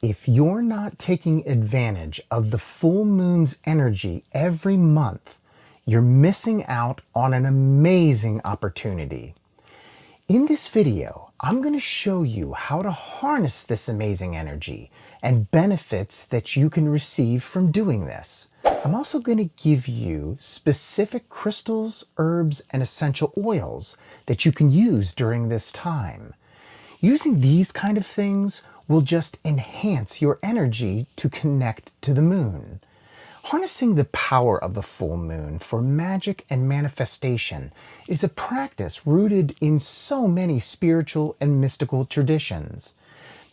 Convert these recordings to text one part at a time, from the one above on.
If you're not taking advantage of the full moon's energy every month, you're missing out on an amazing opportunity. In this video, I'm going to show you how to harness this amazing energy and benefits that you can receive from doing this. I'm also going to give you specific crystals, herbs, and essential oils that you can use during this time. Using these kind of things will just enhance your energy to connect to the moon. Harnessing the power of the full moon for magic and manifestation is a practice rooted in so many spiritual and mystical traditions.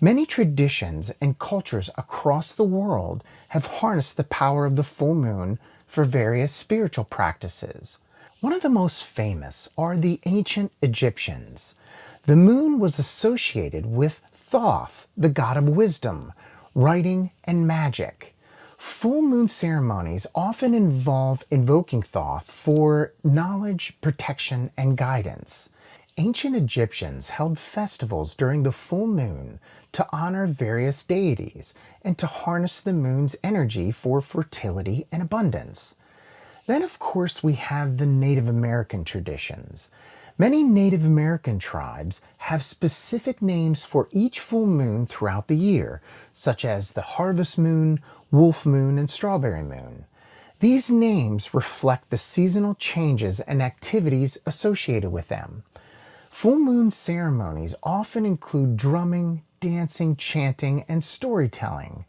Many traditions and cultures across the world have harnessed the power of the full moon for various spiritual practices. One of the most famous are the ancient Egyptians. The moon was associated with Thoth, the god of wisdom, writing, and magic. Full moon ceremonies often involve invoking Thoth for knowledge, protection, and guidance. Ancient Egyptians held festivals during the full moon to honor various deities and to harness the moon's energy for fertility and abundance. Then, of course, we have the Native American traditions. Many Native American tribes have specific names for each full moon throughout the year, such as the harvest moon, wolf moon, and strawberry moon. These names reflect the seasonal changes and activities associated with them. Full moon ceremonies often include drumming, dancing, chanting, and storytelling.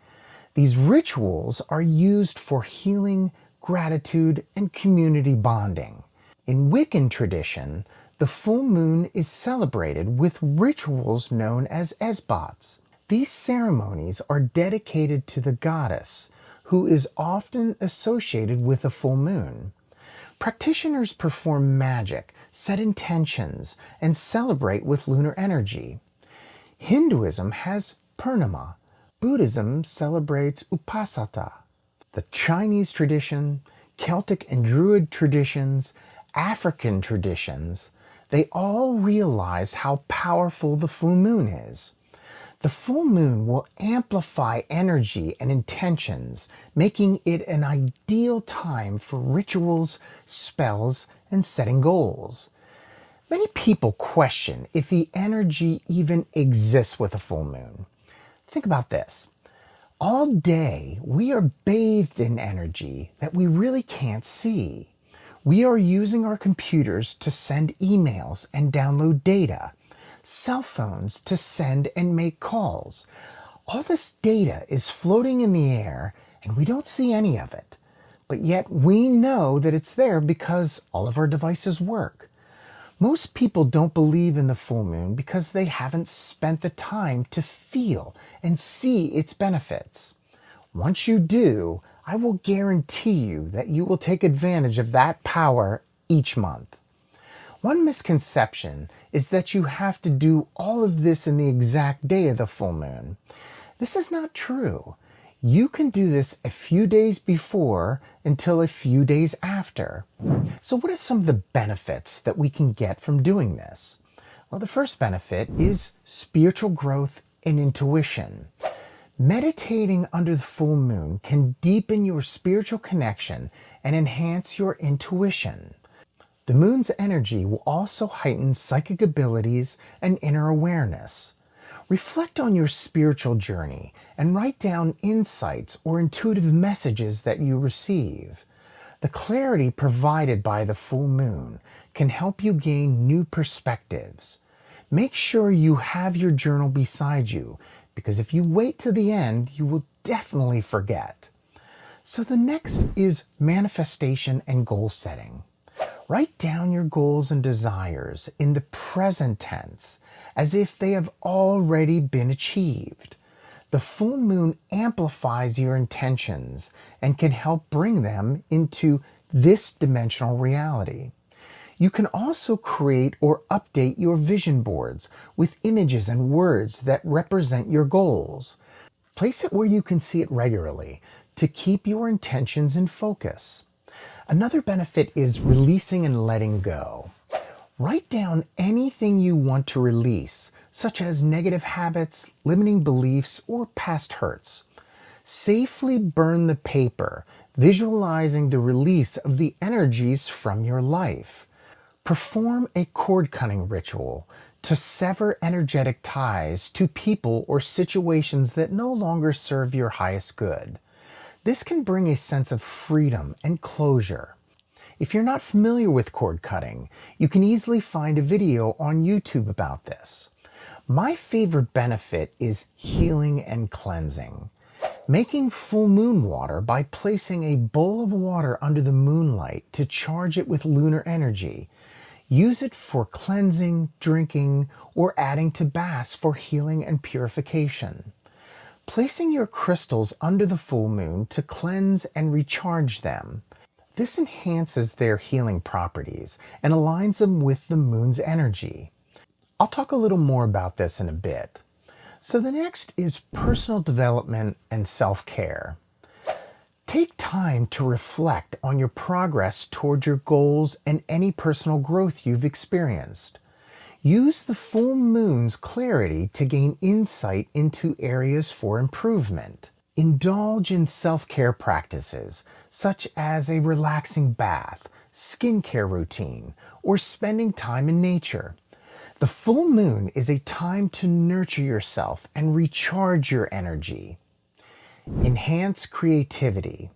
These rituals are used for healing, gratitude, and community bonding. In Wiccan tradition, the full moon is celebrated with rituals known as esbats. These ceremonies are dedicated to the goddess, who is often associated with a full moon. Practitioners perform magic, set intentions, and celebrate with lunar energy. Hinduism has Purnima. Buddhism celebrates Upasata. The Chinese tradition, Celtic and Druid traditions, African traditions, they all realize how powerful the full moon is. The full moon will amplify energy and intentions, making it an ideal time for rituals, spells, and setting goals. Many people question if the energy even exists with a full moon. Think about this. All day, we are bathed in energy that we really can't see. We are using our computers to send emails and download data, cell phones to send and make calls. All this data is floating in the air and we don't see any of it. But yet we know that it's there because all of our devices work. Most people don't believe in the full moon because they haven't spent the time to feel and see its benefits. Once you do, I will guarantee you that you will take advantage of that power each month. One misconception is that you have to do all of this in the exact day of the full moon. This is not true. You can do this a few days before until a few days after. So what are some of the benefits that we can get from doing this? Well, the first benefit is spiritual growth and intuition. Meditating under the full moon can deepen your spiritual connection and enhance your intuition. The moon's energy will also heighten psychic abilities and inner awareness. Reflect on your spiritual journey and write down insights or intuitive messages that you receive. The clarity provided by the full moon can help you gain new perspectives. Make sure you have your journal beside you, because if you wait to the end, you will definitely forget. So the next is manifestation and goal setting. Write down your goals and desires in the present tense as if they have already been achieved. The full moon amplifies your intentions and can help bring them into this dimensional reality. You can also create or update your vision boards with images and words that represent your goals. Place it where you can see it regularly to keep your intentions in focus. Another benefit is releasing and letting go. Write down anything you want to release such as negative habits, limiting beliefs, or past hurts. Safely burn the paper, visualizing the release of the energies from your life. Perform a cord cutting ritual to sever energetic ties to people or situations that no longer serve your highest good. This can bring a sense of freedom and closure. If you're not familiar with cord cutting, you can easily find a video on YouTube about this. My favorite benefit is healing and cleansing. Making full moon water by placing a bowl of water under the moonlight to charge it with lunar energy. Use it for cleansing, drinking, or adding to baths for healing and purification. Placing your crystals under the full moon to cleanse and recharge them. This enhances their healing properties and aligns them with the moon's energy. I'll talk a little more about this in a bit. So the next is personal development and self-care. Take time to reflect on your progress toward your goals and any personal growth you've experienced. Use the full moon's clarity to gain insight into areas for improvement. Indulge in self-care practices, such as a relaxing bath, skincare routine, or spending time in nature. The full moon is a time to nurture yourself and recharge your energy. Enhance creativity.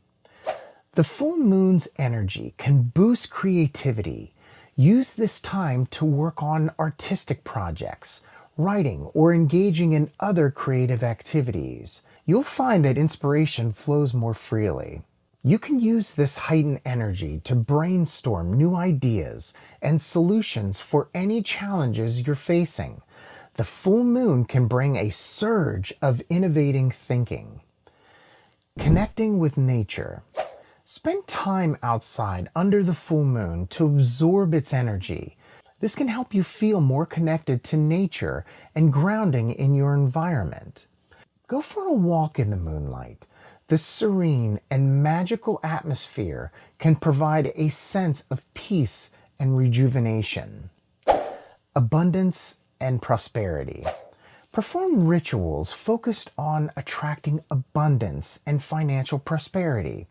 The full moon's energy can boost creativity. Use this time to work on artistic projects, writing, or engaging in other creative activities. You'll find that inspiration flows more freely. You can use this heightened energy to brainstorm new ideas and solutions for any challenges you're facing. The full moon can bring a surge of innovating thinking. Connecting with nature. Spend time outside under the full moon to absorb its energy. This can help you feel more connected to nature and grounding in your environment. Go for a walk in the moonlight. The serene and magical atmosphere can provide a sense of peace and rejuvenation. Abundance and prosperity. Perform rituals focused on attracting abundance and financial prosperity.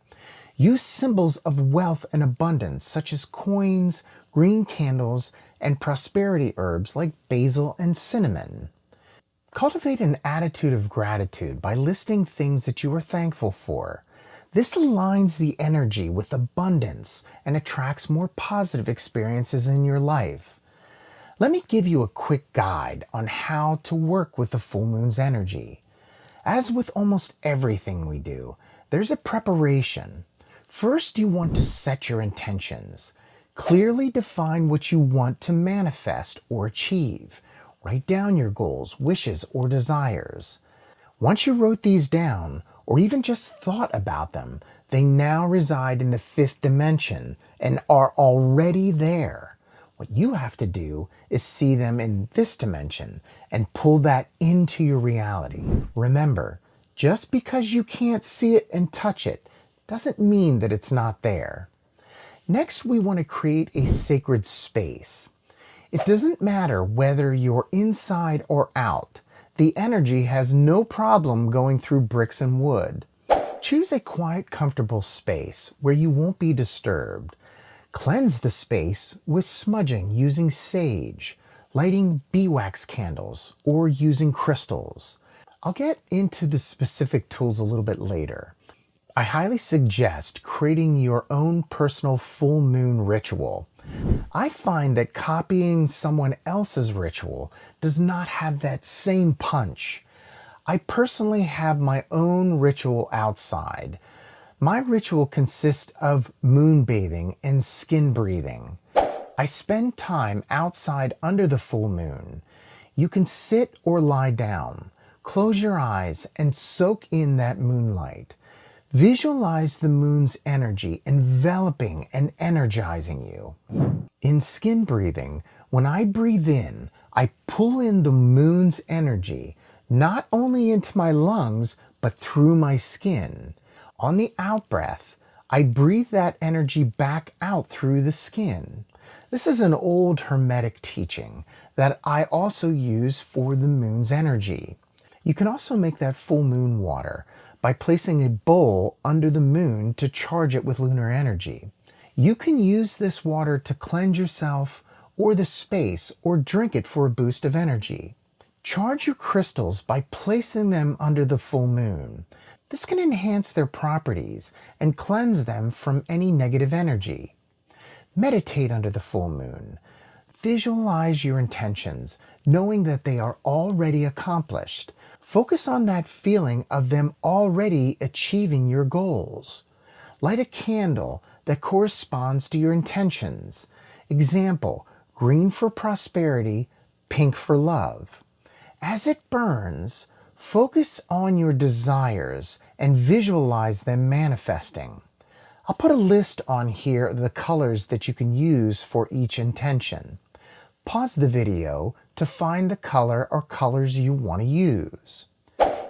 Use symbols of wealth and abundance such as coins, green candles, and prosperity herbs like basil and cinnamon. Cultivate an attitude of gratitude by listing things that you are thankful for. This aligns the energy with abundance and attracts more positive experiences in your life. Let me give you a quick guide on how to work with the full moon's energy. As with almost everything we do, there's a preparation. First, you want to set your intentions. Clearly define what you want to manifest or achieve. Write down your goals, wishes, or desires. Once you wrote these down, or even just thought about them, they now reside in the fifth dimension and are already there. What you have to do is see them in this dimension and pull that into your reality. Remember, just because you can't see it and touch it doesn't mean that it's not there. Next, we want to create a sacred space. It doesn't matter whether you're inside or out. The energy has no problem going through bricks and wood. Choose a quiet, comfortable space where you won't be disturbed. Cleanse the space with smudging using sage, lighting beeswax candles, or using crystals. I'll get into the specific tools a little bit later. I highly suggest creating your own personal full moon ritual. I find that copying someone else's ritual does not have that same punch. I personally have my own ritual outside. My ritual consists of moon bathing and skin breathing. I spend time outside under the full moon. You can sit or lie down, close your eyes, and soak in that moonlight. Visualize the moon's energy enveloping and energizing you. In skin breathing, when I breathe in, I pull in the moon's energy, not only into my lungs, but through my skin. On the out breath, I breathe that energy back out through the skin. This is an old Hermetic teaching that I also use for the moon's energy. You can also make that full moon water by placing a bowl under the moon to charge it with lunar energy. You can use this water to cleanse yourself or the space, or drink it for a boost of energy. Charge your crystals by placing them under the full moon. This can enhance their properties and cleanse them from any negative energy. Meditate under the full moon. Visualize your intentions, knowing that they are already accomplished. Focus on that feeling of them already achieving your goals. Light a candle that corresponds to your intentions. Example, green for prosperity, pink for love. As it burns, focus on your desires and visualize them manifesting. I'll put a list on here of the colors that you can use for each intention. Pause the video to find the color or colors you want to use.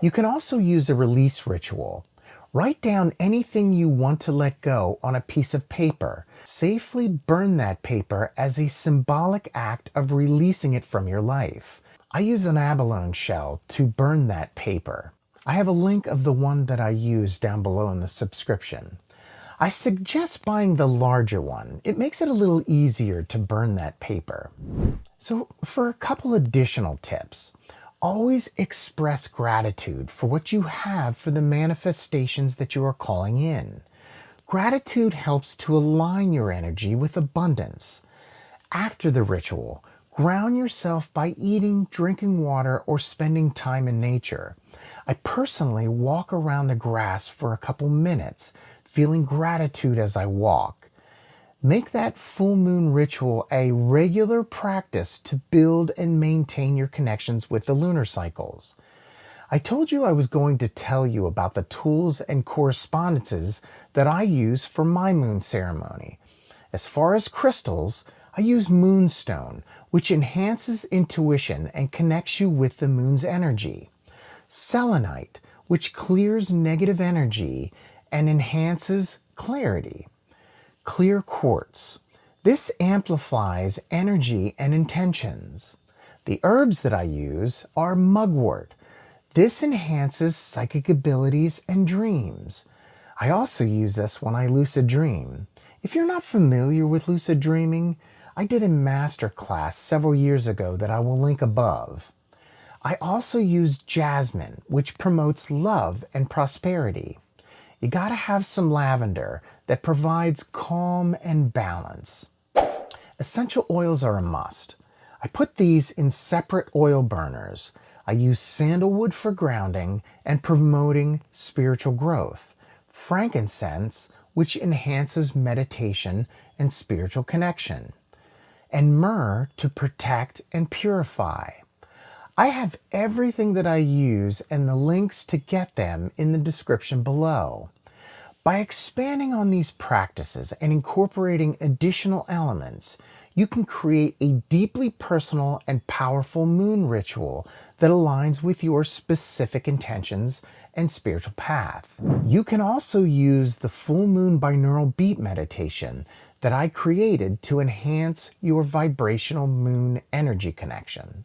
You can also use a release ritual. Write down anything you want to let go on a piece of paper. Safely burn that paper as a symbolic act of releasing it from your life. I use an abalone shell to burn that paper. I have a link of the one that I use down below in the subscription. I suggest buying the larger one. It makes it a little easier to burn that paper. So for a couple additional tips, always express gratitude for what you have for the manifestations that you are calling in. Gratitude helps to align your energy with abundance. After the ritual, ground yourself by eating, drinking water, or spending time in nature. I personally walk around the grass for a couple minutes, feeling gratitude as I walk. Make that full moon ritual a regular practice to build and maintain your connections with the lunar cycles. I told you I was going to tell you about the tools and correspondences that I use for my moon ceremony. As far as crystals, I use moonstone, which enhances intuition and connects you with the moon's energy. Selenite, which clears negative energy and enhances clarity. Clear quartz. This amplifies energy and intentions. The herbs that I use are mugwort. This enhances psychic abilities and dreams. I also use this when I lucid dream. If you're not familiar with lucid dreaming, I did a master class several years ago that I will link above. I also use jasmine, which promotes love and prosperity. You gotta have some lavender that provides calm and balance. Essential oils are a must. I put these in separate oil burners. I use sandalwood for grounding and promoting spiritual growth. Frankincense, which enhances meditation and spiritual connection. And myrrh to protect and purify. I have everything that I use and the links to get them in the description below. By expanding on these practices and incorporating additional elements, you can create a deeply personal and powerful moon ritual that aligns with your specific intentions and spiritual path. You can also use the full moon binaural beat meditation that I created to enhance your vibrational moon energy connection.